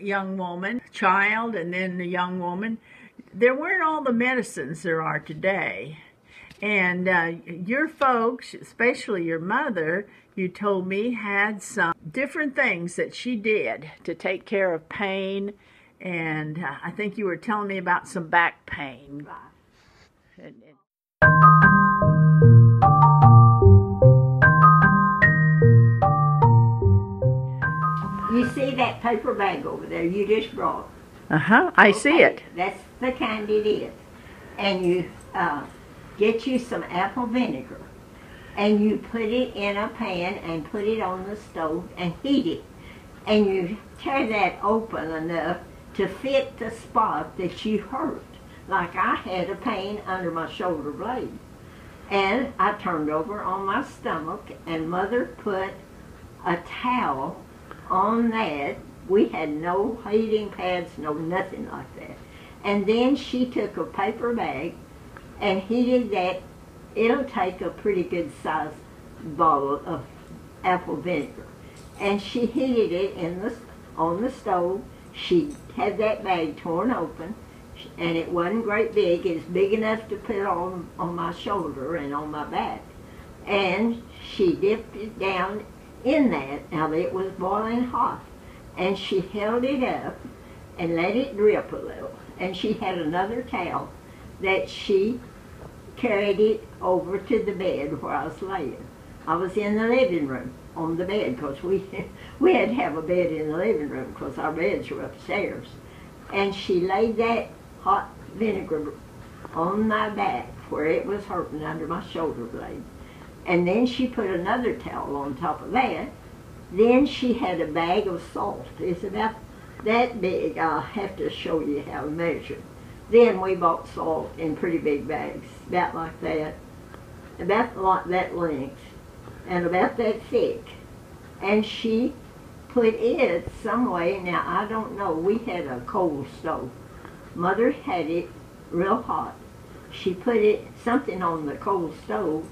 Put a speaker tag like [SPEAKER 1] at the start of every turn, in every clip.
[SPEAKER 1] young woman, child, and then the young woman, there weren't all the medicines there are today. And your folks, especially your mother, you told me, had some different things that she did to take care of pain. And I think you were telling me about some back pain.
[SPEAKER 2] You see that paper bag over there you just brought?
[SPEAKER 1] I see it.
[SPEAKER 2] That's the kind it is. And you get you some apple vinegar, and you put it in a pan and put it on the stove and heat it. And you tear that open enough to fit the spot that you hurt. Like I had a pain under my shoulder blade. And I turned over on my stomach, and Mother put a towel on that. We had no heating pads, no nothing like that. And then she took a paper bag and heated that. It'll take a pretty good sized bottle of apple vinegar. And she heated it on the stove. She had that bag torn open, and it wasn't great big. It's big enough to put on my shoulder and on my back. And she dipped it down in that. Now it was boiling hot. And she held it up and let it drip a little. And she had another towel that she carried it over to the bed where I was laying. I was in the living room on the bed because we had to have a bed in the living room because our beds were upstairs. And she laid that hot vinegar on my back where it was hurting under my shoulder blade. And then she put another towel on top of that. Then she had a bag of salt. It's about that big. I'll have to show you how to measure. Then we bought salt in pretty big bags, about like that, about like that length, and about that thick. And she put it some way. Now I don't know. We had a coal stove. Mother had it real hot. She put something on the coal stove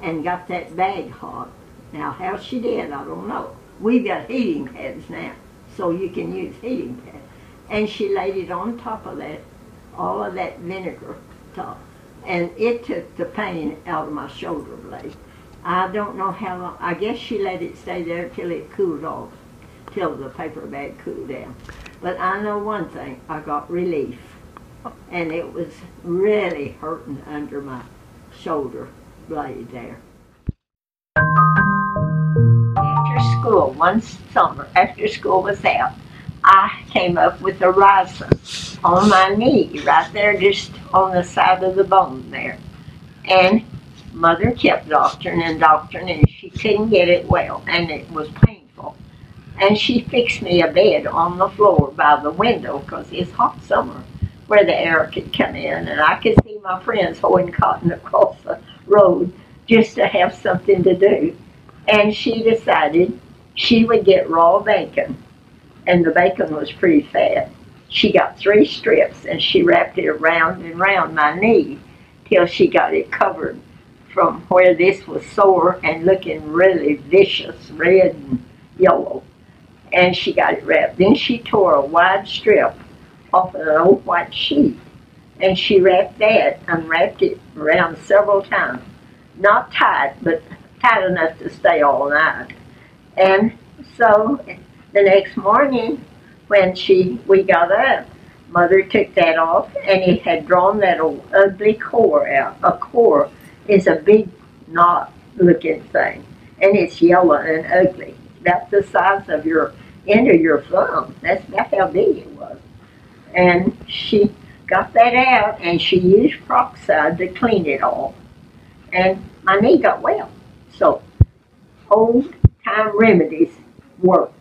[SPEAKER 2] and got that bag hot. Now how she did, I don't know. We've got heating pads now, so you can use heating pads. And she laid it on top of that, all of that vinegar top. And it took the pain out of my shoulder blade. I don't know how long. I guess she let it stay there till it cooled off, till the paper bag cooled down. But I know one thing, I got relief. And it was really hurting under my shoulder blade there. After school, one summer, after school was out, I came up with a rising on my knee, right there, just on the side of the bone there. And Mother kept doctoring, and she couldn't get it well, and it was painful. And she fixed me a bed on the floor by the window, because it's hot summer, where the air could come in, and I could see my friends hoeing cotton across the road just to have something to do. And she decided she would get raw bacon, and the bacon was pretty fat. She got 3 strips, and she wrapped it around and around my knee till she got it covered from where this was sore and looking really vicious, red and yellow. And she got it wrapped. Then she tore a wide strip off of an old white sheet, and she wrapped that, unwrapped it around several times. Not tight, but tight enough to stay all night. And so the next morning when we got up, Mother took that off, and it had drawn that old ugly core out. A core is a big knot looking thing, and it's yellow and ugly. It's about the size of your end of your thumb. That's about how big it was. And she got that out, and she used peroxide to clean it all. And my knee got well. So, old time remedies work.